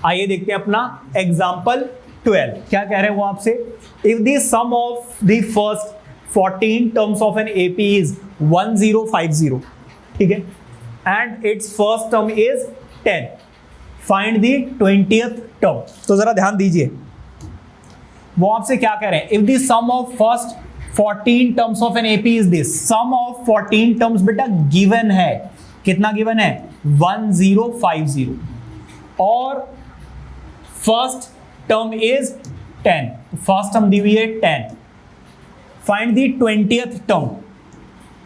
आइए देखते हैं अपना एग्जाम्पल 12। क्या कह रहे हैं वो आपसे, if the sum of the first 14 terms of an AP is 1050, ठीक है, and its first term is 10, find the 20th term. तो जरा ध्यान दीजिए, वो आपसे क्या कह रहे हैं, if the sum of first 14 terms of an AP is this, sum of 14 terms बेटा गिवन है, कितना गिवन है 1050, और first term is 10, first term दी हुई है 10, फाइंड दी 20th टर्म।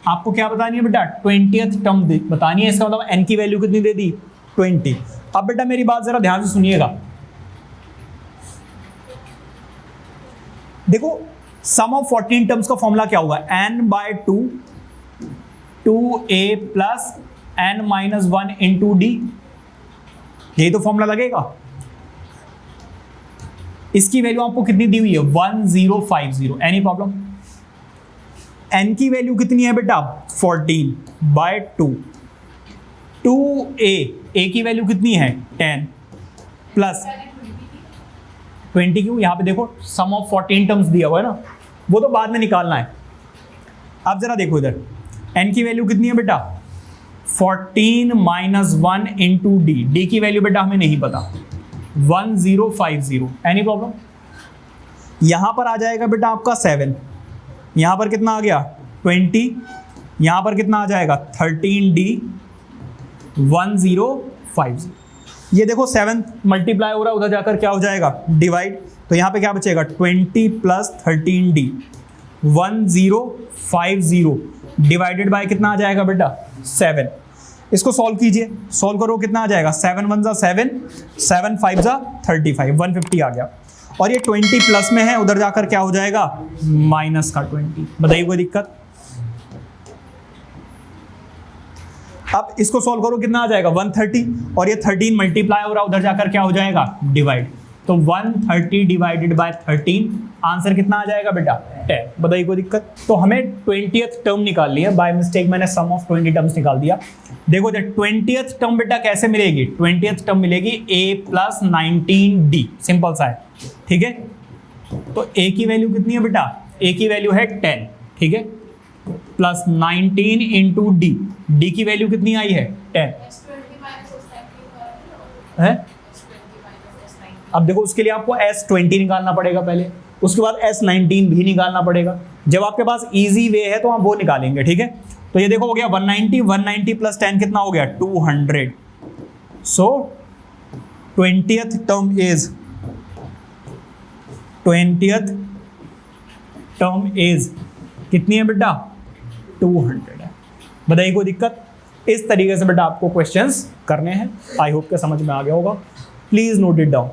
आपको क्या बतानी है बेटा, 20th टर्म बतानी है, इसका मतलब n की वैल्यू कितनी दे दी 20। अब बेटा मेरी बात जरा ध्यान से सुनिएगा, देखो सम ऑफ 14 टर्म्स का फॉर्मूला क्या होगा, n/2 2a plus n-1 into D, यही तो फॉर्मूला लगेगा। इसकी वैल्यू आपको कितनी दी हुई है 1050, एनी प्रॉब्लम। n की वैल्यू कितनी है बेटा 14/2, 2a की वैल्यू कितनी है 10 प्लस 20 क्यों, यहां पे देखो सम ऑफ 14 टर्म्स दिया हुआ है ना, वो तो बाद में निकालना है। अब जरा देखो इधर n की वैल्यू कितनी है बेटा 14 - 1 इंटू डी की वैल्यू बेटा हमें नहीं पता 1050, एनी प्रॉब्लम। यहां पर आ जाएगा बेटा आपका 7, यहां पर कितना आ गया 20, यहां पर कितना आ जाएगा 13d 1050। ये देखो 7 मल्टीप्लाई हो रहा है, उधर जाकर क्या हो जाएगा डिवाइड, तो यहां पे क्या बचेगा 20 प्लस 13d 1050 डिवाइडेड बाय कितना आ जाएगा बेटा 7। इसको सॉल्व कीजिए, सॉल्व करो कितना आ जाएगा 7 1 जा 7, 7 5 जा 35, 150 आ गया। और ये 20 प्लस में है, उधर जाकर क्या हो जाएगा माइनस का 20। बताइए कोई दिक्कत। अब इसको सॉल्व करो कितना आ जाएगा 130, और ये 13 मल्टीप्लाई हो रहा है, उधर जाकर क्या हो जाएगा डिवाइड, तो 130 डिवाइडेड बाय 13, आंसर कितना आ जाएगा बेटा 10। बताइए कोई दिक्कत। तो हमें 20th टर्म निकालनी है, बाय मिस्टेक मैंने सम ऑफ 20 टर्म्स निकाल दिया। देखो 20th टर्म बेटा कैसे मिलेगी, 20th टर्म मिलेगी a प्लस 19d, सिंपल सा है, ठीक है। तो a की वैल्यू कितनी है बेटा, a की वैल्यू है 10, ठीक है, प्लस 19 इंटू डी की वैल्यू कितनी आई है 10 है। अब देखो उसके लिए आपको S20 निकालना पड़ेगा पहले, उसके बाद S19 भी निकालना पड़ेगा। जब आपके पास इजी वे है तो हम वो निकालेंगे, ठीक है। तो ये देखो हो गया 190 प्लस 10 कितना हो गया 200। सो 20th टर्म इज कितनी है बेटा 200 है। बताइए कोई दिक्कत। इस तरीके से बेटा आपको क्वेश्चंस करने हैं। आई होप के समझ में आ गया होगा। Please note it down.